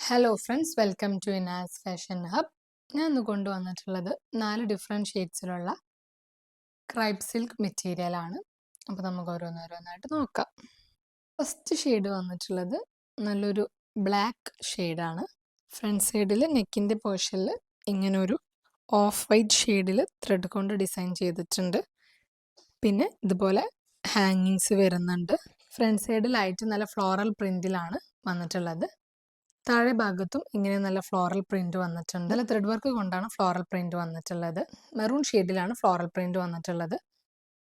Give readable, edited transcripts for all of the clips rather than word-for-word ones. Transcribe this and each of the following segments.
Hello friends, welcome to Inas fashion hub. ഞാൻ ഇന്ന് കൊണ്ടുവന്നിട്ടുള്ളത് 4 ഡിഫറെൻറ്റ് ഷെയ്ഡ്സിലുള്ള ക്രൈപ്പ് സിൽക്ക് മെറ്റീരിയലാണ്. അപ്പോൾ നമുക്ക് ഓരോന്നോരോന്നായിട്ട് നോക്കാം. ഫസ്റ്റ് ഷെയ്ഡ് വന്നിട്ടുള്ളത് നല്ലൊരു ബ്ലാക്ക് ഷെയ്ഡാണ്. ഫ്രണ്ട് സൈഡിൽ നെക്കിൻ്റെ പോർഷനിൽ ഇങ്ങനെ ഒരു ഓഫ് വൈറ്റ് ഷെയ്ഡിൽ ത്രെഡ് കൊണ്ട് ഡിസൈൻ ചെയ്തിട്ടുണ്ട്. പിന്നെ ഇതുപോലെ ഹാങ്ങിങ്സ് വരുന്നുണ്ട്. ഫ്രണ്ട് സൈഡിലായിട്ട് നല്ല ഫ്ലോറൽ പ്രിൻറ്റിലാണ് വന്നിട്ടുള്ളത്. താഴെ ഭാഗത്തും ഇങ്ങനെ നല്ല ഫ്ലോറൽ പ്രിന്റ് വന്നിട്ടുണ്ട്. നല്ല ത്രെഡ് വർക്ക് കൊണ്ടാണ് ഫ്ലോറൽ പ്രിന്റ് വന്നിട്ടുള്ളത്. മെറൂൺ ഷെയ്ഡിലാണ് ഫ്ലോറൽ പ്രിന്റ് വന്നിട്ടുള്ളത്.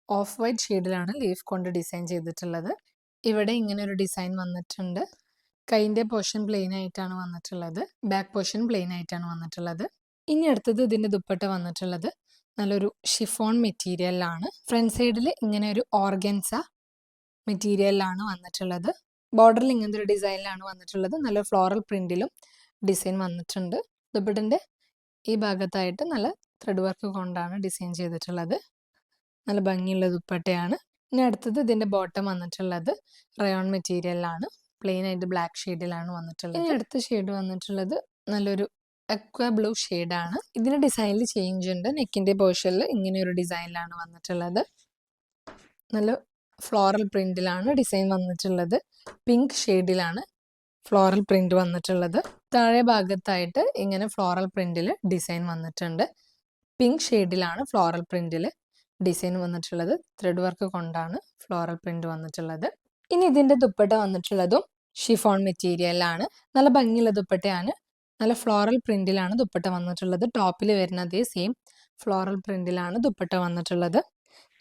ഓഫ് വൈറ്റ് ഷെയ്ഡിലാണ് ലീഫ് കൊണ്ട് ഡിസൈൻ ചെയ്തിട്ടുള്ളത്. ഇവിടെ ഇങ്ങനെ ഒരു ഡിസൈൻ വന്നിട്ടുണ്ട്. കൈൻ്റെ പോർഷൻ പ്ലെയിൻ ആയിട്ടാണ് വന്നിട്ടുള്ളത്. ബാക്ക് പോർഷൻ പ്ലെയിൻ ആയിട്ടാണ് വന്നിട്ടുള്ളത്. ഇനി അടുത്തത് ഇതിൻ്റെ ദുപ്പട്ട വന്നിട്ടുള്ളത് നല്ലൊരു ഷിഫോൺ മെറ്റീരിയലാണ്. ഫ്രണ്ട് സൈഡിൽ ഇങ്ങനെ ഒരു ഓർഗൻസ മെറ്റീരിയലാണ് വന്നിട്ടുള്ളത്. ബോർഡറിൽ ഇങ്ങനത്തെ ഒരു ഡിസൈനിലാണ് വന്നിട്ടുള്ളത്. നല്ല ഫ്ലോറൽ പ്രിന്റിലും ഡിസൈൻ വന്നിട്ടുണ്ട്. ദുപ്പട്ടൻ്റെ ഈ ഭാഗത്തായിട്ട് നല്ല ത്രെഡ് വർക്ക് കൊണ്ടാണ് ഡിസൈൻ ചെയ്തിട്ടുള്ളത്. നല്ല ഭംഗിയുള്ള ദുപ്പട്ടയാണ്. ഇനി അടുത്തത് ഇതിൻ്റെ ബോട്ടം വന്നിട്ടുള്ളത് റയോൺ മെറ്റീരിയലാണ്. പ്ലെയിൻ ആയിട്ട് ബ്ലാക്ക് ഷെയ്ഡിലാണ് വന്നിട്ടുള്ളത്. ഇനി അടുത്ത ഷെയ്ഡ് വന്നിട്ടുള്ളത് നല്ലൊരു അക്വ ബ്ലൂ ഷെയ്ഡാണ്. ഇതിൻ്റെ ഡിസൈനിൽ ചേഞ്ച് ഉണ്ട്. നെക്കിൻ്റെ പോർഷനിൽ ഇങ്ങനെ ഒരു ഡിസൈനിലാണ് വന്നിട്ടുള്ളത്. നല്ല ഫ്ലോറൽ പ്രിന്റിലാണ് ഡിസൈൻ വന്നിട്ടുള്ളത്. പിങ്ക് ഷെയ്ഡിലാണ് ഫ്ലോറൽ പ്രിന്റ് വന്നിട്ടുള്ളത്. താഴെ ഭാഗത്തായിട്ട് ഇങ്ങനെ ഫ്ലോറൽ പ്രിന്റിൽ ഡിസൈൻ വന്നിട്ടുണ്ട്. പിങ്ക് ഷെയ്ഡിലാണ് ഫ്ലോറൽ പ്രിന്റിൽ ഡിസൈൻ വന്നിട്ടുള്ളത്. ത്രെഡ് വർക്ക് കൊണ്ടാണ് ഫ്ലോറൽ പ്രിന്റ് വന്നിട്ടുള്ളത്. ഇനി ഇതിൻ്റെ ദുപ്പട്ട വന്നിട്ടുള്ളതും ഷിഫോൺ മെറ്റീരിയലാണ്. നല്ല ഭംഗിയുള്ള ദുപ്പട്ടയാണ്. നല്ല ഫ്ലോറൽ പ്രിന്റിലാണ് ദുപ്പട്ട വന്നിട്ടുള്ളത്. ടോപ്പിൽ വരുന്ന അതേ സെയിം ഫ്ലോറൽ പ്രിന്റിലാണ് ദുപ്പട്ട വന്നിട്ടുള്ളത്.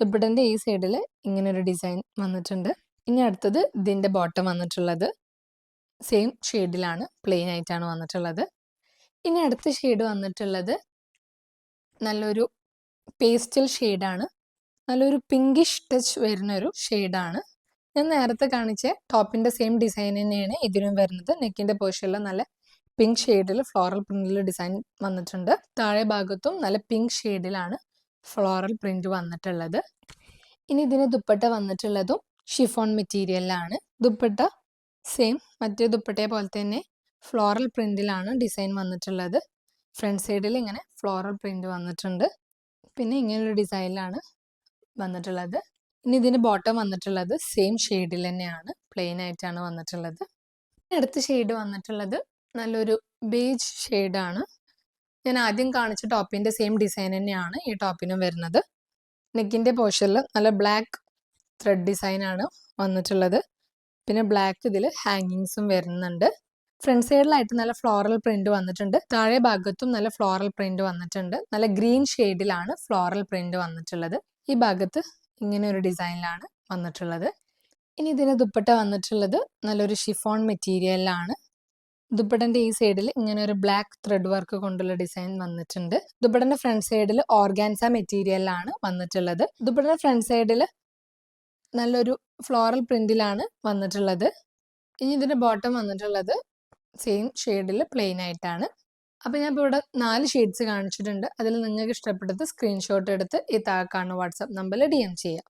ദുപ്പട്ടൻ്റെ ഈ സൈഡിൽ ഇങ്ങനെ ഒരു ഡിസൈൻ വന്നിട്ടുണ്ട്. ഇനി അടുത്തത് ഇതിൻ്റെ ബോട്ടം വന്നിട്ടുള്ളത് സെയിം ഷെയ്ഡിലാണ്, പ്ലെയിൻ ആയിട്ടാണ് വന്നിട്ടുള്ളത്. ഇനി അടുത്ത ഷെയ്ഡ് വന്നിട്ടുള്ളത് നല്ലൊരു പേസ്റ്റൽ ഷെയ്ഡാണ്. നല്ലൊരു പിങ്കിഷ് ടച്ച് വരുന്ന ഒരു ഷെയ്ഡാണ്. ഞാൻ നേരത്തെ കാണിച്ച ടോപ്പിൻ്റെ സെയിം ഡിസൈൻ തന്നെയാണ് ഇതിനും വരുന്നത്. നെക്കിൻ്റെ പോർഷനിൽ നല്ല പിങ്ക് ഷെയ്ഡിൽ ഫ്ലോറൽ പ്രിന്റിൽ ഡിസൈൻ വന്നിട്ടുണ്ട്. താഴെ ഭാഗത്തും നല്ല പിങ്ക് ഷെയ്ഡിലാണ് ഫ്ലോറൽ പ്രിന്റ് വന്നിട്ടുള്ളത്. ഇനി ഇതിന് ദുപ്പട്ട വന്നിട്ടുള്ളതും ഷിഫോൺ മെറ്റീരിയലാണ്. ദുപ്പട്ട സെയിം മറ്റേ ദുപ്പട്ടയെ പോലെ തന്നെ ഫ്ലോറൽ പ്രിന്റിലാണ് ഡിസൈൻ വന്നിട്ടുള്ളത്. ഫ്രണ്ട് സൈഡിൽ ഇങ്ങനെ ഫ്ലോറൽ പ്രിന്റ് വന്നിട്ടുണ്ട്. പിന്നെ ഇങ്ങനൊരു ഡിസൈനിലാണ് വന്നിട്ടുള്ളത്. ഇനി ഇതിന് ബോട്ടം വന്നിട്ടുള്ളത് സെയിം ഷെയ്ഡിൽ തന്നെയാണ്, പ്ലെയിൻ ആയിട്ടാണ് വന്നിട്ടുള്ളത്. അടുത്ത ഷെയ്ഡ് വന്നിട്ടുള്ളത് നല്ലൊരു ബേജ് ഷെയ്ഡാണ്. ഞാൻ ആദ്യം കാണിച്ച ടോപ്പിൻ്റെ സെയിം ഡിസൈൻ തന്നെയാണ് ഈ ടോപ്പിനും വരുന്നത്. നെക്കിൻ്റെ പോർഷനിൽ നല്ല ബ്ലാക്ക് ത്രെഡ് ഡിസൈനാണ് വന്നിട്ടുള്ളത്. പിന്നെ ബ്ലാക്ക് ഇതിൽ ഹാങ്ങിങ്സും വരുന്നുണ്ട്. ഫ്രണ്ട് സൈഡിലായിട്ട് നല്ല ഫ്ലോറൽ പ്രിന്റ് വന്നിട്ടുണ്ട്. താഴെ ഭാഗത്തും നല്ല ഫ്ലോറൽ പ്രിന്റ് വന്നിട്ടുണ്ട്. നല്ല ഗ്രീൻ ഷെയ്ഡിലാണ് ഫ്ലോറൽ പ്രിന്റ് വന്നിട്ടുള്ളത്. ഈ ഭാഗത്ത് ഇങ്ങനെ ഒരു ഡിസൈനിലാണ് വന്നിട്ടുള്ളത്. ഇനി ഇതിന് ദുപ്പട്ട വന്നിട്ടുള്ളത് നല്ലൊരു ഷിഫോൺ മെറ്റീരിയലാണ്. ദുപ്പട്ടൻ്റെ ഈ സൈഡിൽ ഇങ്ങനെ ഒരു ബ്ലാക്ക് ത്രെഡ് വർക്ക് കൊണ്ടുള്ള ഡിസൈൻ വന്നിട്ടുണ്ട്. ദുപ്പട്ടൻ്റെ ഫ്രണ്ട് സൈഡിൽ ഓർഗാൻസ മെറ്റീരിയലാണ് വന്നിട്ടുള്ളത്. ദുപ്പട്ടൻ്റെ ഫ്രണ്ട് സൈഡിൽ നല്ലൊരു ഫ്ലോറൽ പ്രിന്റിലാണ് വന്നിട്ടുള്ളത്. ഇനി ഇതിൻ്റെ ബോട്ടം വന്നിട്ടുള്ളത് സെയിം ഷെയ്ഡിൽ പ്ലെയിൻ ആയിട്ടാണ്. അപ്പോൾ ഞാൻ ഇപ്പോൾ ഇവിടെ 4 ഷെയ്ഡ്സ് കാണിച്ചിട്ടുണ്ട്. അതിൽ നിങ്ങൾക്ക് ഇഷ്ടപ്പെട്ടത് സ്ക്രീൻഷോട്ട് എടുത്ത് ഈ താഴെ കാണുന്ന വാട്സാപ്പ് നമ്പറിൽ DM ചെയ്യാം.